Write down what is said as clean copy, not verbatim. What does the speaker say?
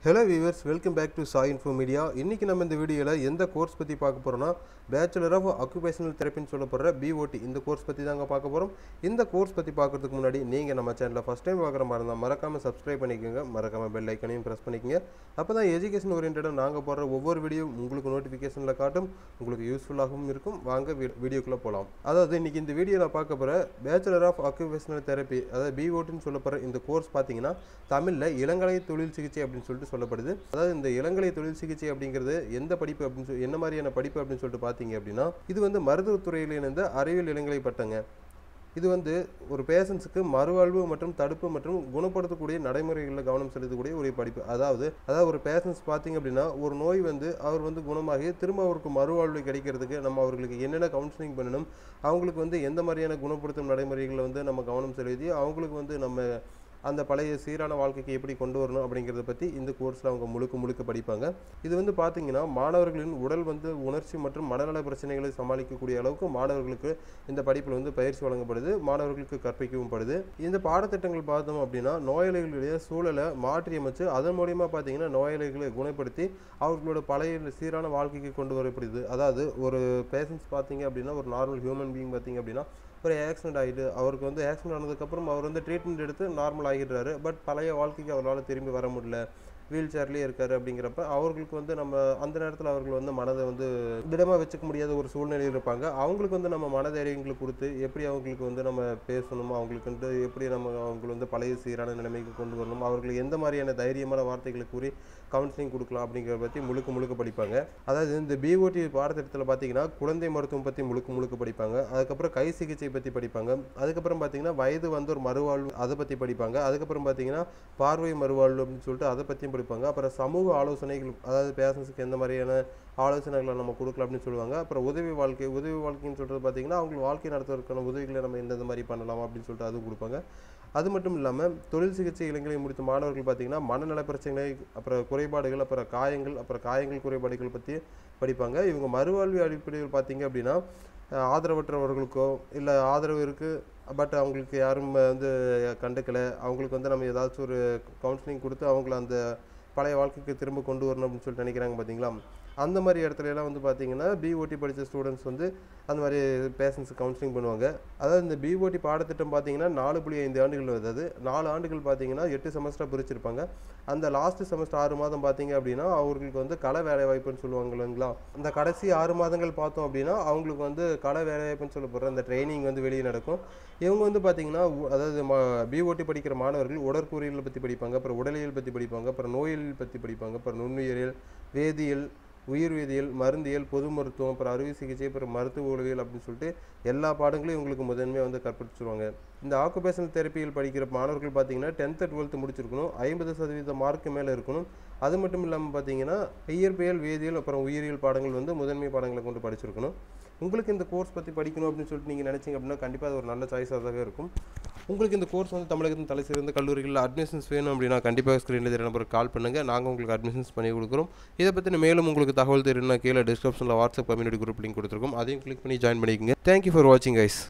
Hello viewers, welcome back to Sai Info Media. இன்னைக்கு நம்ம இந்த வீடியோல எந்த கோர்ஸ் பத்தி பார்க்க போறோம்னா Bachelor of Occupational Therapy ன்னு சொல்லப்படுற BOT இந்த கோர்ஸ் பத்தி தாங்க பார்க்க போறோம். இந்த கோர்ஸ் பத்தி பார்க்கிறதுக்கு முன்னாடி நீங்க நம்ம சேனலை ஃபர்ஸ்ட் டைம் பார்க்குற மாதிரி இருந்தா மறக்காம Subscribe பண்ணிக்கங்க, மறக்காம பெல் ஐகானையும் பிரஸ் பண்ணிக்கங்க. அப்பதான் எஜுகேஷன் ஓரியன்டடா நாங்க போடுற ஒவ்வொரு வீடியோ உங்களுக்கு நோட்டிஃபிகேஷன்ல காட்டும், உங்களுக்கு யூஸ்ஃபுல்லாகவும் இருக்கும். வாங்க வீடியோக்குள்ள போலாம். அதாவது இன்னைக்கு இந்த வீடியோல பார்க்க போற Bachelor of Occupational Therapy அதாவது BOT ன்னு சொல்லப்படுற இந்த கோர்ஸ் பாத்தீங்கன்னா தமிழ்ல இளங்கலை தொழில் சிகிச்சை அப்படினு சொல்லிட்டு சொல்லப்படுது. அதாவது இந்த இளங்கலை தொழில் சிகிச்சை அப்படிங்கிறது எந்த படிப்பு அப்படினு என்ன மாதிரியான படிப்பு அப்படினு சொல்லிட்டு பாத்தீங்க அப்படினா இது வந்து மருத்துவத் துறையில இணைந்த அறிவியல் இளங்கலை பட்டங்க. இது வந்து ஒரு பேஷண்ட்ஸ்க்கு மறுவாழ்வு மற்றும் தடுப்பு மற்றும் குணப்படுத்தக்கூடிய நடைமுறைகளில் கவனம் செலுத்தக்கூடிய ஒரு படிப்பு. அதாவது ஒரு பேஷண்ட்ஸ் பாத்தீங்க அப்படினா ஒரு நோய் வந்து அவர் வந்து குணமாகி திரும்ப அவருக்கு மறுவாழ்வு கிடைக்கிறதுக்கு நம்ம அவங்களுக்கு என்னென்ன கவுன்சிலிங் பண்ணணும், அவங்களுக்கு வந்து எந்த மாதிரியான குணப்படுத்தும் நடைமுறைகளை வந்து நம்ம கவனம் செலுத்தி அவங்களுக்கு வந்து நம்ம அந்த பழைய சீரான வாழ்க்கைக்கு எப்படி கொண்டு வரணும் அப்படிங்கறத பத்தி இந்த கோர்ஸ்ல அவங்க முழுக்க படிப்பாங்க. இது வந்து பாத்தீங்கன்னா மாணவர்களின் உடல் வந்து உணர்ச்சி மற்றும் மனநல பிரச்சனைகளை சமாளிக்கக்கூடிய அளவுக்கு மாணவர்களுக்கு இந்த படிப்புல வந்து பயிற்சி வழங்கப்படுது, மாணவர்களுக்கு கற்பிக்கவும் படுது. இந்த பாடத்திட்டங்கள் பார்த்தோம் அப்படின்னா நோயாளிகளுடைய சூழலை மாற்றி அமைச்சு அதன் மூலமா பாத்தீங்கன்னா நோயாளிகளை குணப்படுத்தி அவர்களோட பழைய சீரான வாழ்க்கைக்கு கொண்டு வரப்படுது. அதாவது ஒரு பேஷண்ட்ஸ் பாத்தீங்க அப்படின்னா ஒரு நார்மல் ஹியூமன் பீயிங் பாத்தீங்க அப்படின்னா ஒரு ஆக்சிடென்ட் ஆகிட்டு அவருக்கு வந்து ஆக்சிடென்ட் ஆனதுக்கப்புறம் அவர் வந்து ட்ரீட்மெண்ட் எடுத்து நார்மல் ஆகிடுறாரு. பட் பழைய வாழ்க்கைக்கு அவரால் திரும்பி வர முடியல, வீல் சேர்லேயே இருக்காரு. அப்படிங்கிறப்ப அவர்களுக்கு வந்து நம்ம அந்த நேரத்தில் அவர்கள் வந்து மனதை வந்து திடமாக வச்சுக்க முடியாத ஒரு சூழ்நிலையில் இருப்பாங்க. அவங்களுக்கு வந்து நம்ம மனதைரியங்களை கொடுத்து எப்படி அவங்களுக்கு வந்து நம்ம பேசணும், அவங்களுக்கு வந்து எப்படி நம்ம அவங்களை வந்து பழைய சீரான நிலைமைக்கு கொண்டு வரணும், அவர்களுக்கு எந்த மாதிரியான தைரியமான வார்த்தைகளை கூறி கவுன்சிலிங் கொடுக்கலாம் அப்படிங்கிறத பற்றி முழுக்க படிப்பாங்க. அதாவது இந்த BOT பாடத்திட்டத்தில் பார்த்தீங்கன்னா குழந்தை மருத்துவம் பற்றி முழுக்க படிப்பாங்க. அதுக்கப்புறம் கை சிகிச்சை பற்றி படிப்பாங்க. அதுக்கப்புறம் பார்த்தீங்கன்னா வயது வந்து ஒரு மறுவாழ்வு அதை பற்றி படிப்பாங்க. அதுக்கப்புறம் பார்த்தீங்கன்னா பார்வை மறுவாழ்வு அப்படின்னு சொல்லிட்டு அதை பற்றியும் படிப்பாங்க. அப்புறம் சமூக ஆலோசனைகள், அதாவது பேஷண்ட்ஸுக்கு எந்த மாதிரியான ஆலோசனைகளை நம்ம கொடுக்கலாம் அப்படின்னு சொல்லுவாங்க. அப்புறம் உதவி வாழ்க்கைன்னு சொல்றது பார்த்தீங்கன்னா அவங்க வாழ்க்கை நடத்துவதற்கான உதவிகளை நம்ம எந்த மாதிரி பண்ணலாம் அப்படின்னு சொல்லிட்டு அதுவும் கொடுப்பாங்க. அது மட்டும் இல்லாமல் தொழில் சிகிச்சை இளங்கலை முடித்த மாணவர்கள் பார்த்தீங்கன்னா மனநல பிரச்சனை, அப்புறம் குறைபாடுகள், அப்புறம் காயங்கள் குறைபாடுகள் பற்றி படிப்பாங்க. இவங்க மறுவாழ்வு அடிப்படையில் பார்த்தீங்க அப்படின்னா ஆதரவற்றவர்களுக்கோ இல்லை ஆதரவு இருக்குது பட் அவங்களுக்கு யாரும் வந்து கண்டுக்கலை, அவங்களுக்கு வந்து நம்ம ஏதாச்சும் ஒரு கவுன்சிலிங் கொடுத்து அவங்கள அந்த பழைய வாழ்க்கைக்கு திரும்ப கொண்டு வரணும் அப்படின்னு சொல்லிட்டு நினைக்கிறாங்க பார்த்தீங்களா. அந்த மாதிரி இடத்துல எல்லாம் வந்து பார்த்தீங்கன்னா BOT படித்த ஸ்டூடெண்ட்ஸ் வந்து அந்த மாதிரி பேஷண்ட்ஸுக்கு கவுன்சிலிங் பண்ணுவாங்க. அதாவது இந்த BOT பாடத்திட்டம் பார்த்தீங்கன்னா 4.5 ஆண்டுகள், அதாவது 4 ஆண்டுகள் பார்த்தீங்கன்னா 8 செமஸ்டராக பிரிச்சிருப்பாங்க. அந்த லாஸ்ட் செமஸ்டர் 6 மாதம் பார்த்தீங்க அப்படின்னா அவங்களுக்கு வந்து கள வேலை வாய்ப்புன்னு சொல்லுவாங்க இல்லைங்களா. அந்த கடைசி 6 மாதங்கள் பார்த்தோம் அப்படின்னா அவங்களுக்கு வந்து கள வேலை வாய்ப்புன்னு சொல்லப்படுற அந்த ட்ரைனிங் வந்து வெளியே நடக்கும். இவங்க வந்து பார்த்தீங்கன்னா அதாவது BOT படிக்கிற மாணவர்கள் உடற்கூறியல் பற்றி படிப்பாங்க, அப்புறம் உடலியல் பற்றி படிப்பாங்க, அப்புறம் நோயியல் பற்றி படிப்பாங்க, அப்புறம் நுண்ணுயிரியல், வேதியியல், உயிர்வேதியியல், மருந்தியல், பொது மருத்துவம், அப்புறம் அறுவை சிகிச்சை, அப்புறம் மருத்துவ உளவியல் அப்படின்னு சொல்லிட்டு எல்லா பாடங்களையும் இவங்களுக்கு முதன்மையாக வந்து கற்பிச்சுருவாங்க. இந்த ஆக்குபேஷனல் தெரப்பியில் படிக்கிற மாணவர்கள் பார்த்தீங்கன்னா 10th 12th முடிச்சிருக்கணும், 50% மார்க்கு மேலே இருக்கணும். அது மட்டும் இல்லாமல் பார்த்தீங்கன்னா இயற்பியல், வேதியியல், அப்புறம் உயிரியல் பாடங்கள் வந்து முதன்மை பாடங்களை கொண்டு படிச்சிருக்கணும். உங்களுக்கு இந்த கோர்ஸ் பற்றி படிக்கணும் அப்படின்னு சொல்லிட்டு நீங்கள் நினச்சிங்க அப்படின்னா கண்டிப்பாக அது ஒரு நல்ல சாய்ஸாக இருக்கும். உங்களுக்கு இந்த கோர்ஸ் வந்து தமிழகத்தின் தலை சிறந்த கல்லூரிகளில் அட்மிஷன்ஸ் வேணும் அப்படின்னா கண்டிப்பாக ஸ்க்ரீனில் தெரிய நம்பருக்கு கால் பண்ணுங்கள், நாங்கள் உங்களுக்கு அட்மிஷன்ஸ் பண்ணி கொடுக்குறோம். இதை பற்றி மேலும் உங்களுக்கு தகவல் தெரியும்னா கீழே டிஸ்கிரிப்ஷனில் வாட்ஸ்அப் கம்யூனிட்டி குரூப் லிங்க் கொடுத்துருக்கோம், அதையும் கிளிக் பண்ணி ஜாயின் பண்ணிக்கோங்க. தேங்க்யூ ஃபார் வாட்சிங் கைஸ்.